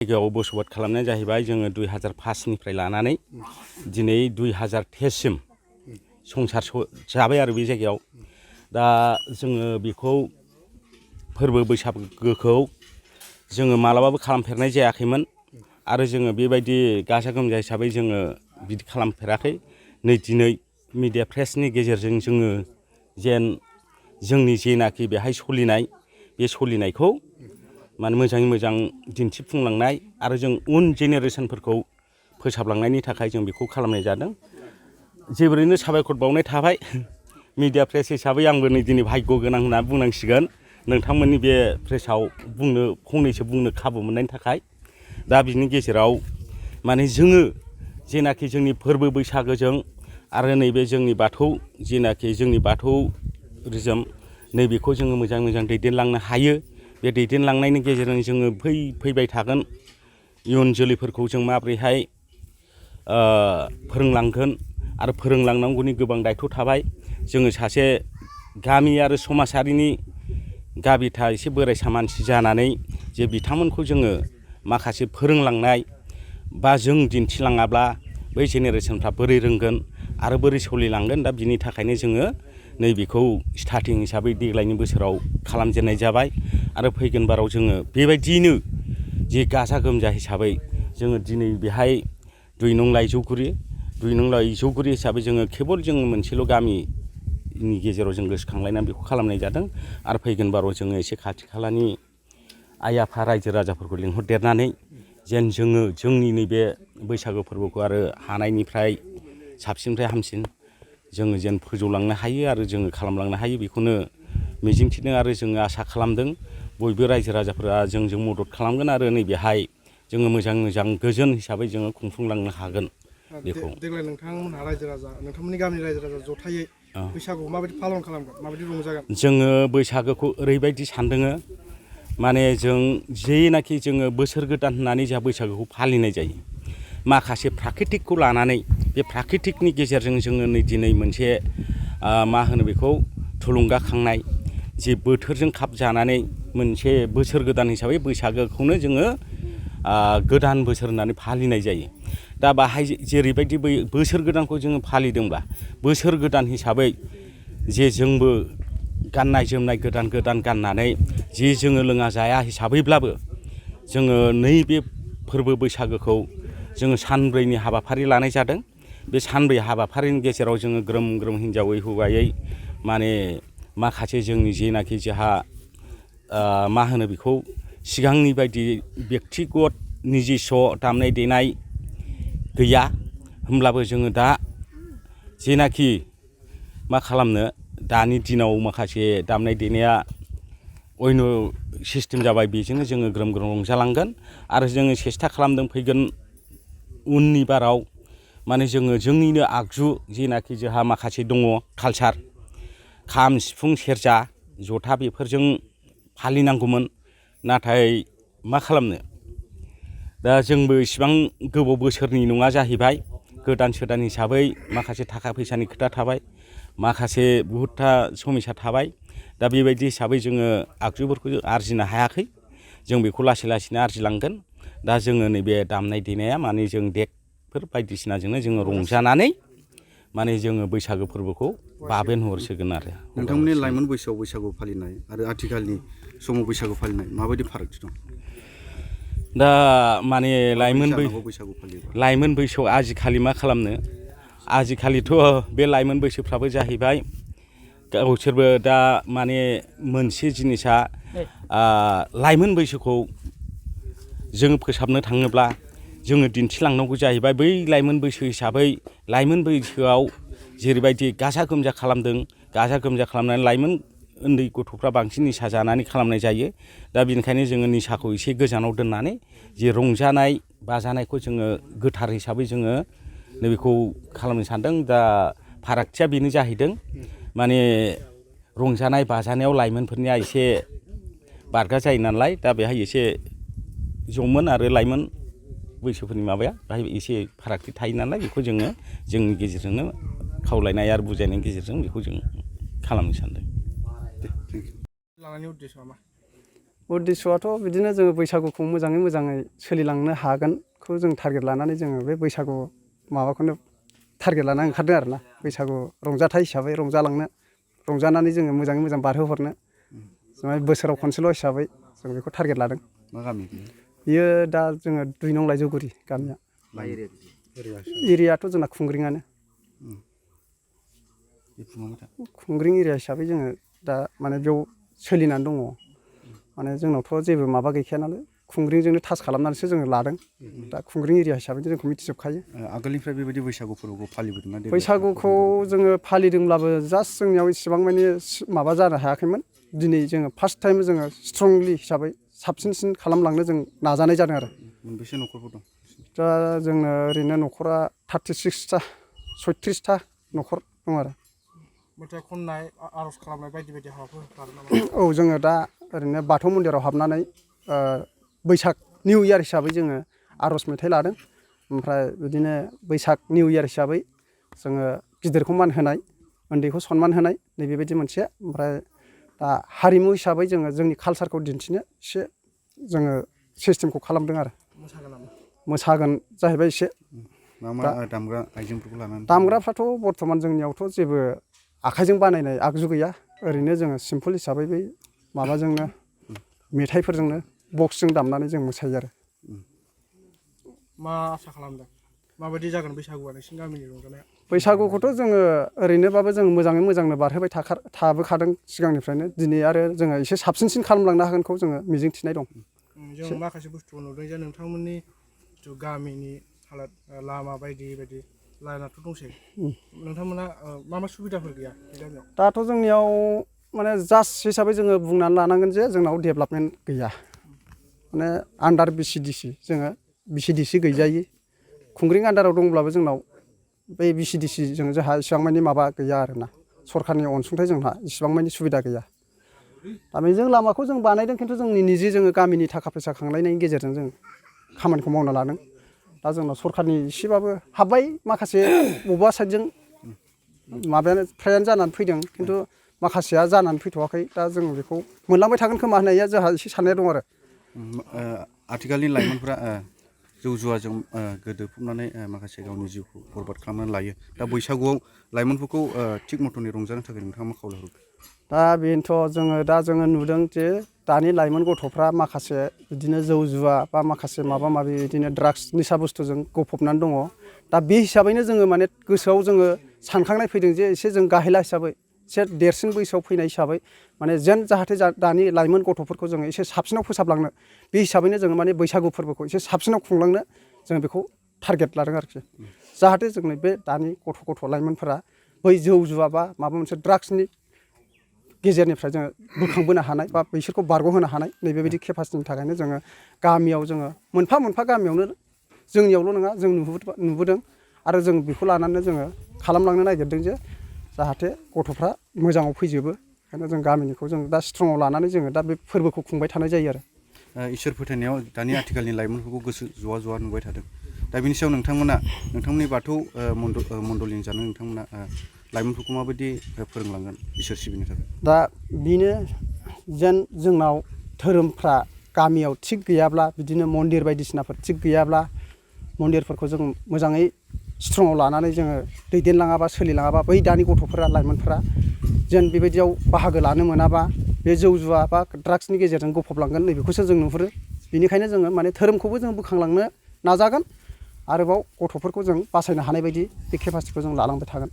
जायगायाव बसबास खालामनाया जाहैबाय जोङो 2005निफ्राय लानानै दिनै 2023सिम संसार जाबाय आरो बे जायगायाव। दा जोङो बेखौ फोरबो बैसागोखौ जोङो मालाबाबो खालामफेरनाय जायाखैमोन आरो जोङो बेबायदि गाजा गोमजा हिसाबै जोङो बिदि खालामफेराखै। नै दिनै मिडिया प्रेसनि गेजेरजों जोङो जेन जोंनि जेनाखि बेहाय सोलिनाय बे सोलिनायखौ माने मोजाङै मोजां दिन्थिफुंलांनाय आरो जों उन जेनेरेसनफोरखौ फोसाबलांनायनि थाखाय जों बेखौ खालामनाय जादों। जोबोरैनो साबायखर बावनाय थाबाय मिडिया प्रेस हिसाबै आंबो नै दिनै भाग्य गोनां होनना बुंनांसिगोन नोंथांमोननि बे प्रेसाव फंनैसो बुंनो खाबु मोननायनि थाखाय। दा बिनि गेजेराव माने जोङो जेनाखि जोंनि फोरबो बैसागोजों आरो नैबे जोंनि बाथौ जेनाखि जोंनि बाथौरिजम नैबेखौ जोङो मोजाङै मोजां दैदेनलांनो हायो। बे दैदेनलांनायनि गेजेरजों जोङो फैबाय थागोन इयुन जोलैफोरखौ जों माबोरैहाय फोरोंलांगोन आरो फोरोंलांनांगौनि गोबां दायथ' थाबाय। जोङो सासे गामि आरो समाजारिनि गाबिथा एसे बोराइसा मानसि जानानै जे बिथांमोनखौ जोङो माखासे फोरोंलांनाय बा जों दिन्थिलाङाब्ला बै जेनेरेसनफ्रा बोरै रोंगोन आरो बोरै सोलिलांगोन। दा बिनि थाखायनो जोङो नैबेखौ स्टार्टिं हिसाबै देग्लायनि बोसोराव खालामजेननाय जाबाय आरो फैगोन बाराव जोङो बेबायदियैनो जे गाजा गोमजा हिसाबै जोङो दिनै बेहाय 2 नं लाइजौगुरि हिसाबै जोङो केबल जोङो मोनसेल' गामिनि गेजेराव जों गोसोखांलायनानै बेखौ खालामनाय जादों आरो फैगोन बाराव जोङो एसे खाथि खालानि आइ आफा रायजो राजाफोरखौ लिंहरदेरनानै जेन जोङो जोंनि नैबे बैसागो फोरबोखौ आरो हानायनिफ्राय साबसिननिफ्राय हामसिन जोङो जेन फोजौलांनो हायो आरो जोङो खालामलांनो हायो बेखौनो मिजिंथिदों आरो जोङो आसा खालामदों बयबो रायजो राजाफोरा जोंजों मदद खालामगोन आरो नैबेहाय जोङो मोजां गोजोन हिसाबै जोङो खुंफुंलांनो हागोन। बेखौ देग्लाय नोंथांमोनहा नोंथांमोननि गामिनि रायजो राजा जथायै बैसागुखौ माबायदि पालन खालामगोन, माबायदि रंजागोन? जोङो बैसागोखौ ओरैबायदि सानदोङो माने जों जेनाखि जोङो बोसोर गोदान होननानै जोंहा बैसागोखौ फालिनाय जायो माखासे प्राकृतिकखौ लानानै बे प्राकृतिकनि गेजेरजों जोङो नै दिनै मोनसे मा होनो बेखौ थुलुंगाखांनाय जे बोथोरजों खाब जानानै मोनसे बोसोर गोदान हिसाबै बैसागोखौनो जोङो गोदान बोसोर होननानै फालिनाय जायो। दा बाहाय जेरैबायदि बोसोर गोदानखौ जोङो फालिदोंब्ला बोसोर गोदान हिसाबै जे जोंबो गाननाय जोमनाय गोदान गाननानै जि जोङो लोङा जाया हिसाबैब्लाबो जोङो नैबे फोरबो बैसागोखौ जोङो सानब्रैनि हाबाफारि लानाय जादों। बे सानब्रै हाबाफारिनि गेजेराव जोङो ग्रोम ग्रोम हिनजावै हौवायै माने माखासे जोंनि जेनाखि जोंहा मा होनो बेखौ सिगांनि बायदि बेक्तिगत निजिस' दामनाय देनाय गैया होमब्लाबो जोङो दा जेनाखि मा खालामनो दानि दिनाव माखासे दामनाय देनाया अयन' सिस्टेम जाबाय बेजोंनो जोङो ग्रोम रंजालांगोन आरो जोङो सेस्था खालामदों फैगोन उननि बाराव माने जोङो जोंनिनो आगजु जेनाखि जोंहा माखासे दङ कालसार खाम सिफुं सेरजा जथा बेफोरजों फालिनांगौमोन नाथाय मा खालामनो दा जोंबो इसिबां गोबाव बोसोरनि नङा जाहैबाय गोदान सोदान हिसाबै माखासे थाखा फैसानि खोथा थाबाय माखासे बहुदथा समस्या थाबाय। दा बेबायदि हिसाबै जोङो आगजुफोरखौ आरजिनो हायाखै जों बेखौ लासै लासैनो आरजिलांगोन। दा जोङो नैबे दामनाय देनाया माने जों देगफोर बायदिसिनाजोंनो जोङो रंजानानै माने जोङो बैसागो फोरबोखौ बाबेनहरसिगोन आरो। नोंथांमोननि लाइमोन बैसोआव बैसागु फालिनाय आरो आथिखालनि समाव बैसागु फालिनाय माबायदि फारागथि दं? दा माने लाइमोन बैसोआव आजिखालि मा खालामनो आजिखालिथ' बे लाइमोन बैसोफ्राबो जाहैबाय गावसोरबो दा माने मोनसे जिनिसा लाइमोन बैसोखौ जोङो फोसाबनो थाङोब्ला जोङो दिन्थिलांनांगौ जाहैबाय बै लाइमोन बैसो हिसाबै लाइमोन बैसोआव जेरैबायदि गाजा गोमजा खालामदों गाजा गोमजा खालामनानै लाइमोन उन्दै गथ'फ्रा बांसिन निसा जानानै खालामनाय जायो। दा बेनिखायनो जोङो निसाखौ एसे गोजानाव दोननानै जे रंजानाय बाजानायखौ जोङो गोथार हिसाबै जोङो नैबेखौ खालामनो सानदों। दा फारागथिया बेनो जाहैदों माने रंजानाय बाजानायाव लाइमोनफोरनिया एसे बारगा जायो नालाय दा बेहाय एसे जौमोन आरो लाइमोन बैसोफोरनि माबाया बाहाय एसे फारागथि थायो नालाय बेखौ जोङो जोंनि गेजेरजोंनो खावलायनाय आरो बुजायनायनि गेजेरजों बेखौ जों खालामनो सानदों। लानायनि उद्देश्यआ मा? उद्देस्यआथ' बिदिनो जोङो बैसागुखौ मोजाङै सोलिलांनो हागोनखौ जों टारगेट लानानै जोङो बे बैसागु माबाखौनो टारगेट लानानै ओंखारदों आरोना बैसागु रंजाथाइ हिसाबै रंजानानै जोङो मोजां बारहोहरनो बोसोराव खनसेल' हिसाबै जों बेखौ टारगेट लादों। मा गामि बियो दा जोङो 2 नं लाइजौगुरि गामिया। एरियाथ' जोंना खुंग्रिङानो। खुंग्रिं एरिया हिसाबै जोङो दा माने बेयाव सोलिनानै दङ। माने जोंनावथ' जेबो माबा गैखाया नालाय खुंग्रिंजोंनो टाच खालामनानैसो जोङो लादों। दा खुंग्रिं एरिया हिसाबै जोंखौ मिथिजोबखायो। आगोलनिफ्राय बेबायदि बैसागु फोरबोखौ फालिबोदोंना? बैसागुखौ जोङो फालिदोंब्लाबो जास्ट जोंनियाव इसिबां माने माबा जानो हायाखैमोन। दिनै जोङो फार्स्ट टाइम जोङो स्ट्रंलि हिसाबै साबसिन खालामलांनो जों नाजानाय जादों आरो। मोनबेसे न'खरफोर दं? दा जोंनो ओरैनो न'खरा 36टा 36टा न'खर दं आरो। मेथाइ खननाय आर'ज खालामनाय बायदि हाबाफोर लादों नामा? औ जोङो दा ओरैनो बाथौ मन्दिराव हाबनानै बैसाग निउ इयार हिसाबै जोङो आर'ज मेथाइ लादों। ओमफ्राय बिदिनो बैसाग निउ इयार हिसाबै जोङो गिदिरखौ मान होनाय, उन्दैखौ सनमान होनाय नैबेबायदि मोनसे। ओमफ्राय दा हारिमु हिसाबै जोङो जोंनि कालसारखौ दिन्थिनो एसे जोङो सिस्टेमखौ खालामदों आरो। मोसागोन जाहैबाय एसे। मा दामग्रा आइजेंफोरखौ लानानै? दामग्राफ्राथ' बर्थमान जोंनियावथ' जेबो आखाइजों बानायनाय आगजु गैया। ओरैनो जोङो सिम्पोल हिसाबै बै माबाजोंनो मेथाइफोरजोंनो बक्सजों दामनानै जों मोसायो आरो। मा आसा खालामदों? माबायदि जागोन बैसागुआ नोंसिनि गामिनि रंजानाया? बैसागुखौथ' जोङो ओरैनोबाबो जों मोजांनो बारहोबाय थाबोखादों सिगांनिफ्रायनो। दिनै आरो जोङो एसे साबसिन खालामलांनो हागोनखौ जोङो मिजिंथिनाय दं। जों माखासे बुस्थुखौ नुदों जे नोंथांमोननि जिथु गामिनि हालोद लामा बायदि लाइनाथ' दंसै। नोंथांमोना मा सुबिदाफोर गैया बे गामियाव? दाथ' जोंनियाव माने जास्ट हिसाबै जोङो बुंनानै लानांगोन जे जोंनाव डेभेलपमेन्ट गैया। माने आन्डार BCDC जोङो BCDC गैजायि। खुंग्रिं आन्डाराव दंब्लाबो जोंनाव बै BCDC जोंहा इसिबां मानि माबा गैया आरोना। सरखारनि अनसुंथाइ जोंहा इसिबां मानि सुबिदा गैया। दा बेजों लामाखौ जों बानायदों, खिन्थु जोंनि निजे जोङो गामिनि थाखा फैसा खांलायनायनि गेजेरजों जों खामानिखौ मावना लादों। दा जोंनाव सरखारनि एसेबाबो हाबबाय माखासे बबेबा साइडजों माबायानो फ्रायानो जानानै फैदों, खिन्थु माखासेया जानानै फैथ'वाखै। दा जों बेखौ मोनलांबाय थागोन खोमा होननाया जोंहा एसे साननाय दं आरो। आथिखालनि लाइमोनफ्रा जौ जुवाजों गोदोफबनानै माखासे गावनि जिउखौ बरबाद खालामनानै लायो। दा बैसागुआव लाइमोनफोरखौ थिग मथनै रंजानो थाखाय नोंथाङा मा खावलायहरो? दा बेनोथ' जोङो नुदों जे दानि लाइमोन गथ'फ्रा माखासे बिदिनो जौ जुवा बा माखासे माबा माबि बिदिनो ड्राग्स निसा बुस्थुजों गफबनानै दङ। दा बे हिसाबैनो जोङो माने गोसोआव जोङो सानखांनाय फैदों जे एसे जों गाहेला हिसाबै एसे देरसिन बैसोआव फैनाय हिसाबै माने जाहाथे दानि लाइमोन गथ'फोरखौ जोङो एसे साबसिनाव फोसाबलांनो, बे हिसाबैनो जोङो माने बैसागु फोरबोखौ एसे साबसिनाव खुंलांनो जों बेखौ टारगेट लादों आरोखि। जाहाथे जोंनि बे दानि गथ' लाइमोनफोरा बै जौ जुवा बा माबा मोनसे ड्राग्सनि गेजेरनिफ्राय जोङो बोखांबोनो हानाय बा बिसोरखौ बारग'होनो हानाय नैबेबायदि केपासिटिनि थाखायनो जोङो गामियाव जोङो मोनफा गामियावनो जोंनियावल' नङा जों नुबोदों आरो जों बेखौ लानानै जोङो खालामलांनो नागिरदों जे जाहाथे गथ'फ्रा मोजाङाव फैजोबो। ओंखायनो जों गामिनिखौ जों दा स्ट्रंआव लानानै जोङो दा बे फोरबोखौ खुंबाय थानाय जायो आरो। इसोर फोथायनायाव दानि आथिखालनि लाइमोनफोरखौ गोसो जवा नुबाय थादों। दा बिनि सायाव नोंथांमोननि बाथौ मण्डलिनि जानो नोंथांमोना लाइमोनफोरखौ माबायदि फोरोंलांगोन इसोर सिबिनो थाखाय? दा बेनो जेन जोंनाव धोरोमफ्रा गामियाव थिग गैयाब्ला, बिदिनो मन्दिर बायदिसिनाफोर थिग गैयाब्ला, मन्दिरफोरखौ जों मोजाङै स्ट्रंआव लानानै जोङो दैदेनलाङाबा सोलिलाङाबा बै दानि गथ'फोरा लाइमोनफोरा जेन बेबायदियाव बाहागो लानो मोनाबा बे जौ जुवा बा ड्राग्सनि गेजेरजों गफबलांगोन नैबेखौसो जों नुहुरो। बेनिखायनो जोङो माने धोरोमखौबो जों बोखांलांनो नाजागोन, आरोबाव गथ'फोरखौ जों बासायनो हानाय बायदि बे केपासिटिखौ जों लालांबाय थागोन।